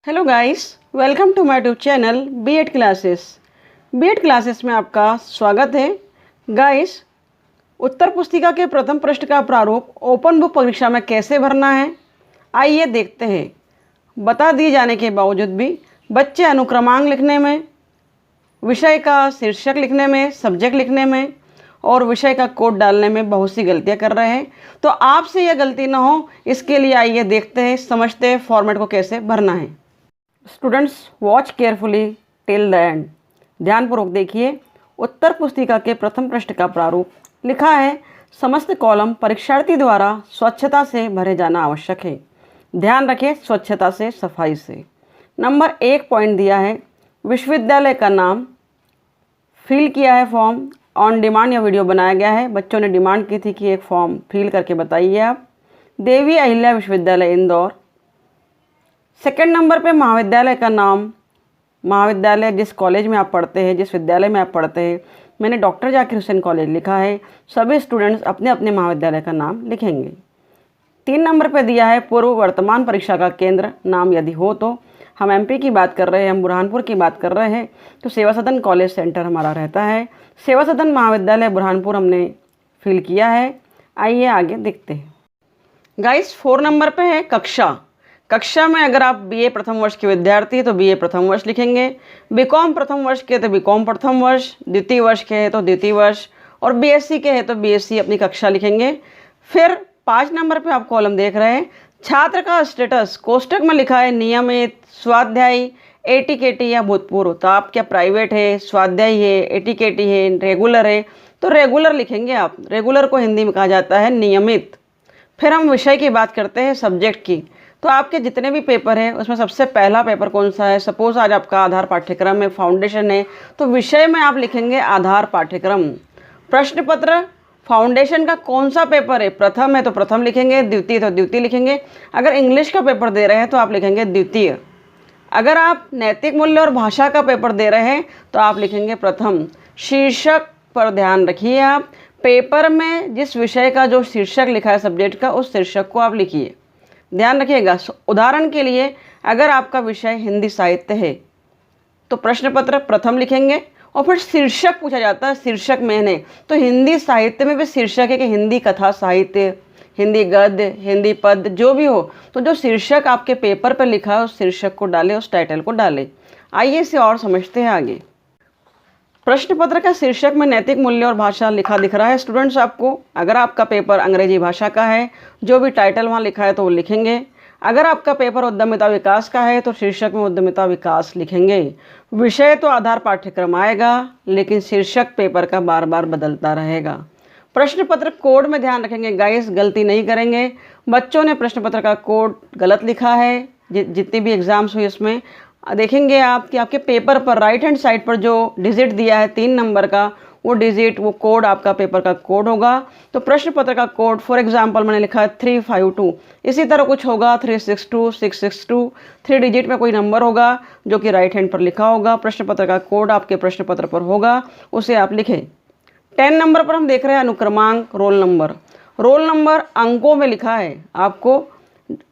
Hello guys, welcome to my YouTube channel BEd classes में आपका स्वागत है। गाइस, उत्तर पुस्तिका के प्रथम पृष्ठ का प्रारूप ओपन बुक परीक्षा में कैसे भरना है, आइए देखते हैं। बता दिए जाने के बावजूद भी बच्चे अनुक्रमांक लिखने में, विषय का शीर्षक लिखने में, सब्जेक्ट लिखने में और विषय का कोड डालने में बहुत सी गलतियां कर रहे हैं। तो आपसे यह गलती ना हो, इसके लिए आइए देखते हैं, समझते हैं फॉर्मेट को कैसे भरना है। Students, watch carefully till the end. ध्यानपूर्वक देखिए। उत्तर पुस्तिका के प्रथम पृष्ठ का प्रारूप लिखा है, समस्त कॉलम परीक्षार्थी द्वारा स्वच्छता से भरे जाना आवश्यक है। ध्यान रखें, स्वच्छता से, सफाई से। नंबर 1 पॉइंट दिया है, विश्वविद्यालय का नाम, फिल किया है फॉर्म, ऑन डिमांड यह वीडियो बनाया गया है। बच्चों ने डिमांड की थी कि एक फॉर्म फिल करके बताइए आप। देवी अहिल्या विश्वविद्यालय इंदौर। सेकंड नंबर पे महाविद्यालय का नाम, महाविद्यालय जिस कॉलेज में आप पढ़ते हैं, जिस विद्यालय में आप पढ़ते हैं। मैंने डॉक्टर जाकिर हुसैन कॉलेज लिखा है। सभी स्टूडेंट्स अपने अपने महाविद्यालय का नाम लिखेंगे। 3 नंबर पे दिया है पूर्व वर्तमान परीक्षा का केंद्र नाम यदि हो तो। हम एमपी की बात कर रहे हैं, हम बुरहानपुर की बात कर रहे हैं, तो सेवा सदन कॉलेज सेंटर हमारा रहता है। सेवा सदन महाविद्यालय बुरहानपुर हमने फिल किया है। आइए आगे देखते हैं। गाइस, 4 नंबर पे है कक्षा में अगर आप बीए प्रथम वर्ष के विद्यार्थी हैं तो बीए प्रथम वर्ष लिखेंगे, बीकॉम प्रथम वर्ष के तो बीकॉम प्रथम वर्ष, द्वितीय वर्ष के हैं तो द्वितीय वर्ष और बीएससी के हैं तो बीएससी अपनी कक्षा लिखेंगे। फिर 5 नंबर पे आप कॉलम देख रहे हैं, छात्र का स्टेटस कोष्टक में लिखा है नियमित, स्वाध्यायी, एटीकेटी या भूतपूर्व। तो आप क्या प्राइवेट है, स्वाध्यायी है, एटीकेटी है, रेगुलर है, तो रेगुलर लिखेंगे आप। रेगुलर को हिंदी में कहा जाता है नियमित। फिर हम विषय की बात करते हैं, सब्जेक्ट की। तो आपके जितने भी पेपर हैं उसमें सबसे पहला पेपर कौन सा है। सपोज आज आपका आधार पाठ्यक्रम में फाउंडेशन है, तो विषय में आप लिखेंगे आधार पाठ्यक्रम। प्रश्न पत्र फाउंडेशन का कौन सा पेपर है, प्रथम है तो प्रथम लिखेंगे, द्वितीय तो द्वितीय लिखेंगे। अगर इंग्लिश का पेपर दे रहे हैं तो आप लिखेंगे द्वितीय। अगर आप नैतिक मूल्य और भाषा का पेपर दे रहे हैं तो आप लिखेंगे प्रथम। शीर्षक पर ध्यान रखिए, आप पेपर में जिस विषय का जो शीर्षक लिखा है सब्जेक्ट का, उस शीर्षक को आप लिखिए। ध्यान रखिएगा। उदाहरण के लिए अगर आपका विषय हिंदी साहित्य है तो प्रश्न पत्र प्रथम लिखेंगे और फिर शीर्षक पूछा जाता है, शीर्षक मेन है। तो हिंदी साहित्य में भी शीर्षक है कि हिंदी कथा साहित्य, हिंदी गद्य, हिंदी पद्य, जो भी हो। तो जो शीर्षक आपके पेपर पर लिखा है उस शीर्षक को डालें, उस टाइटल को डालें। आइए इसे और समझते हैं आगे। प्रश्न पत्र का शीर्षक में नैतिक मूल्य और भाषा लिखा दिख रहा है स्टूडेंट्स आपको। अगर आपका पेपर अंग्रेजी भाषा का है, जो भी टाइटल वहाँ लिखा है तो वो लिखेंगे। अगर आपका पेपर उद्यमिता विकास का है तो शीर्षक में उद्यमिता विकास लिखेंगे। विषय तो आधार पाठ्यक्रम आएगा, लेकिन शीर्षक पेपर का बार बार बदलता रहेगा। प्रश्न पत्र कोड में ध्यान रखेंगे गाइस, गलती नहीं करेंगे। बच्चों ने प्रश्न पत्र का कोड गलत लिखा है। जितनी भी एग्जाम्स हुई उसमें देखेंगे आप कि आपके पेपर पर राइट हैंड साइड पर जो डिजिट दिया है 3 नंबर का, वो डिजिट, वो कोड आपका पेपर का कोड होगा। तो प्रश्न पत्र का कोड फॉर एग्जांपल मैंने लिखा है 352, इसी तरह कुछ होगा 362, 662। 3 डिजिट में कोई नंबर होगा जो कि राइट हैंड पर लिखा होगा। प्रश्न पत्र का कोड आपके प्रश्न पत्र पर होगा, उसे आप लिखें। 10 नंबर पर हम देख रहे हैं अनुक्रमांक, रोल नंबर। रोल नंबर अंकों में लिखा है, आपको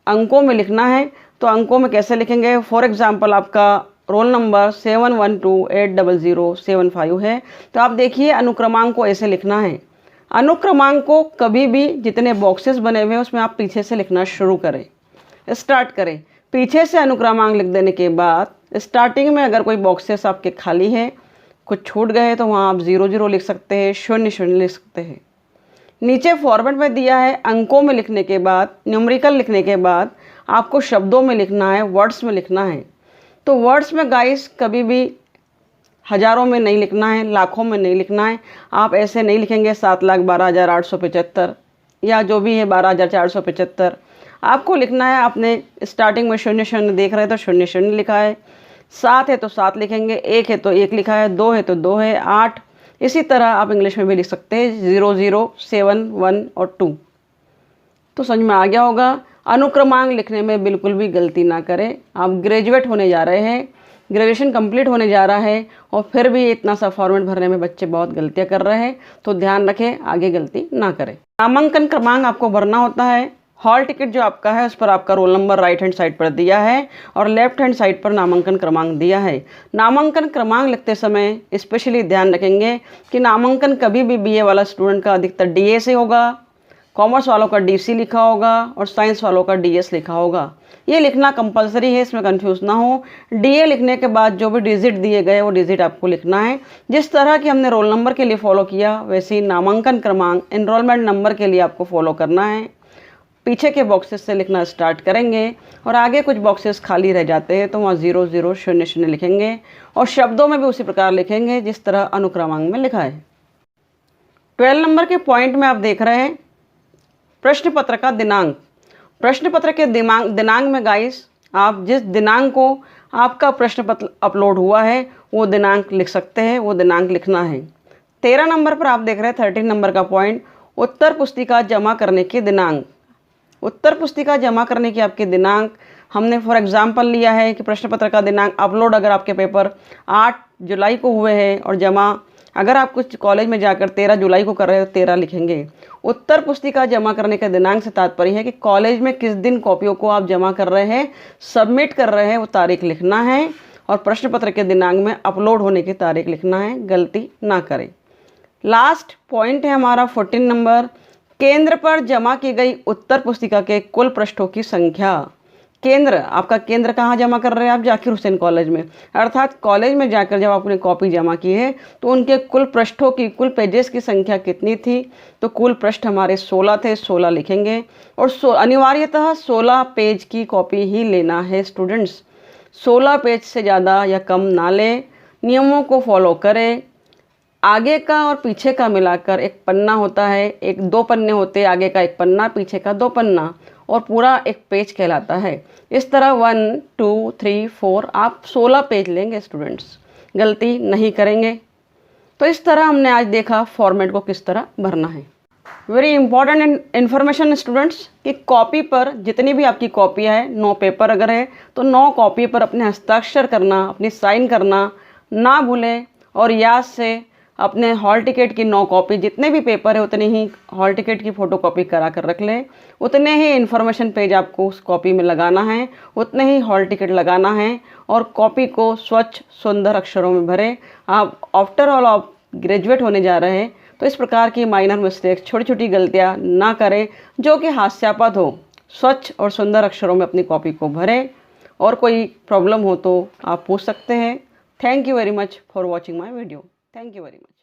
अंकों में लिखना है। तो अंकों में कैसे लिखेंगे। फॉर एग्जांपल आपका रोल नंबर 71280075 है, तो आप देखिए अनुक्रमांक को ऐसे लिखना है। अनुक्रमांक को कभी भी जितने बॉक्सेस बने हुए हैं उसमें आप पीछे से लिखना शुरू करें, स्टार्ट करें। पीछे से अनुक्रमांक लिख देने के बाद स्टार्टिंग में अगर कोई बॉक्सेस आपके खाली है, कुछ छूट गए, तो वहाँ आप 00 लिख सकते हैं, 00 लिख सकते हैं। नीचे फॉर्मेट में दिया है, अंकों में लिखने के बाद, न्यूमेरिकल लिखने के बाद आपको शब्दों में लिखना है, वर्ड्स में लिखना है। तो वर्ड्स में गाइस कभी भी हज़ारों में नहीं लिखना है, लाखों में नहीं लिखना है। आप ऐसे नहीं लिखेंगे 7,12,875 या जो भी है 12,475। आपको लिखना है, आपने स्टार्टिंग में 00 देख रहे हैं तो 00 लिखा है, 7 है तो 7 लिखेंगे, 1 है तो 1 लिखा है, 2 है तो 2 है, 8। इसी तरह आप इंग्लिश में भी लिख सकते हैं 00, 7, 1 और 2। तो समझ में आ गया होगा। अनुक्रमांक लिखने में बिल्कुल भी गलती ना करें। आप ग्रेजुएट होने जा रहे हैं, ग्रेजुएशन कंप्लीट होने जा रहा है और फिर भी इतना सा फॉर्मेट भरने में बच्चे बहुत गलतियां कर रहे हैं। तो ध्यान रखें, आगे गलती ना करें। नामांकन क्रमांक आपको भरना होता है, हॉल टिकट जो आपका है उस पर आपका roll number right hand side पर दिया है और लेफ्ट हैंड साइड पर नामांकन क्रमांक दिया है। नामांकन क्रमांक लिखते समय स्पेशली ध्यान रखेंगे कि नामांकन कभी भी बीए वाला स्टूडेंट का अधिकतर डीए से होगा, कॉमर्स वालों का डीसी लिखा होगा और साइंस वालों का डीएस लिखा होगा। ये लिखना कंपलसरी है, इसमें कंफ्यूज ना हो। डीए लिखने के बाद जो भी डिजिट दिए गए वो डिजिट आपको लिखना है। जिस तरह कि हमने रोल नंबर के लिए फॉलो किया वैसे ही नामांकन क्रमांक एनरोलमेंट नंबर के लिए आपको फॉलो करना है। पीछे के बॉक्सेस से लिखना स्टार्ट करेंगे और आगे कुछ बॉक्सेस खाली रह जाते हैं तो वहाँ 0 0 0 0 लिखेंगे और शब्दों में भी उसी प्रकार लिखेंगे जिस तरह अनुक्रमांक में लिखा है। 12 नंबर के पॉइंट में आप देख रहे हैं प्रश्न पत्र का दिनांक। प्रश्न पत्र के दिनांक में गाइस आप जिस दिनांक को आपका प्रश्न पत्र अपलोड हुआ है वो दिनांक लिख सकते हैं, वो दिनांक लिखना है। 13 नंबर पर आप देख रहे हैं 13 नंबर का पॉइंट उत्तर पुस्तिका जमा करने के दिनांक। उत्तर पुस्तिका जमा करने की आपके दिनांक हमने फॉर एग्जांपल लिया है कि प्रश्न पत्र का दिनांक अपलोड अगर आपके पेपर 8 जुलाई को हुए हैं और जमा अगर आप कुछ कॉलेज में जाकर 13 जुलाई को कर रहे हो 13 लिखेंगे। उत्तर पुस्तिका जमा करने का दिनांक से तात्पर्य है कि कॉलेज में किस दिन कॉपियों को आप जमा कर रहे हैं, सबमिट कर रहे हैं, वो तारीख लिखना है और प्रश्न पत्र के दिनांक में अपलोड होने की तारीख लिखना है, गलती ना करें। लास्ट पॉइंट है हमारा 14 नंबर केंद्र पर जमा की गई उत्तर पुस्तिका के कुल पृष्ठों की संख्या। केंद्र आपका केंद्र कहाँ जमा कर रहे हैं आप? जाकिर हुसैन कॉलेज में, अर्थात कॉलेज में जाकर जब आपने कॉपी जमा की है तो उनके कुल पृष्ठों की कुल पेजेस की संख्या कितनी थी? तो कुल पृष्ठ हमारे 16 थे, 16 लिखेंगे और अनिवार्यतः 16 पेज की कॉपी ही लेना है स्टूडेंट्स। 16 पेज से ज़्यादा या कम ना लें, नियमों को फॉलो करें। आगे का और पीछे का मिलाकर एक पन्ना होता है, 2 पन्ने होते हैं, आगे का 1 पन्ना पीछे का 2 पन्ना और पूरा एक पेज कहलाता है। इस तरह 1 2 3 4 आप 16 पेज लेंगे स्टूडेंट्स, गलती नहीं करेंगे। तो इस तरह हमने आज देखा फॉर्मेट को किस तरह भरना है। वेरी इंपॉर्टेंट इन्फॉर्मेशन स्टूडेंट्स कि कॉपी पर जितनी भी आपकी कॉपी है 9 पेपर अगर है तो 9 कॉपी पर अपने हस्ताक्षर करना, अपनी साइन करना ना भूलें और याद से अपने हॉल टिकट की 9 कॉपी जितने भी पेपर है उतने ही हॉल टिकट की फ़ोटो कॉपी करा कर रख लें। उतने ही इन्फॉर्मेशन पेज आपको उस कॉपी में लगाना है, उतने ही हॉल टिकट लगाना है और कॉपी को स्वच्छ सुंदर अक्षरों में भरें। आप आफ्टर ऑल आप ग्रेजुएट होने जा रहे हैं तो इस प्रकार की माइनर मिस्टेक्स, छोटी छोटी गलतियाँ ना करें जो कि हास्यास्पद हो। स्वच्छ और सुंदर अक्षरों में अपनी कॉपी को भरें और कोई प्रॉब्लम हो तो आप पूछ सकते हैं। Thank you very much for watching my video. Thank you very much.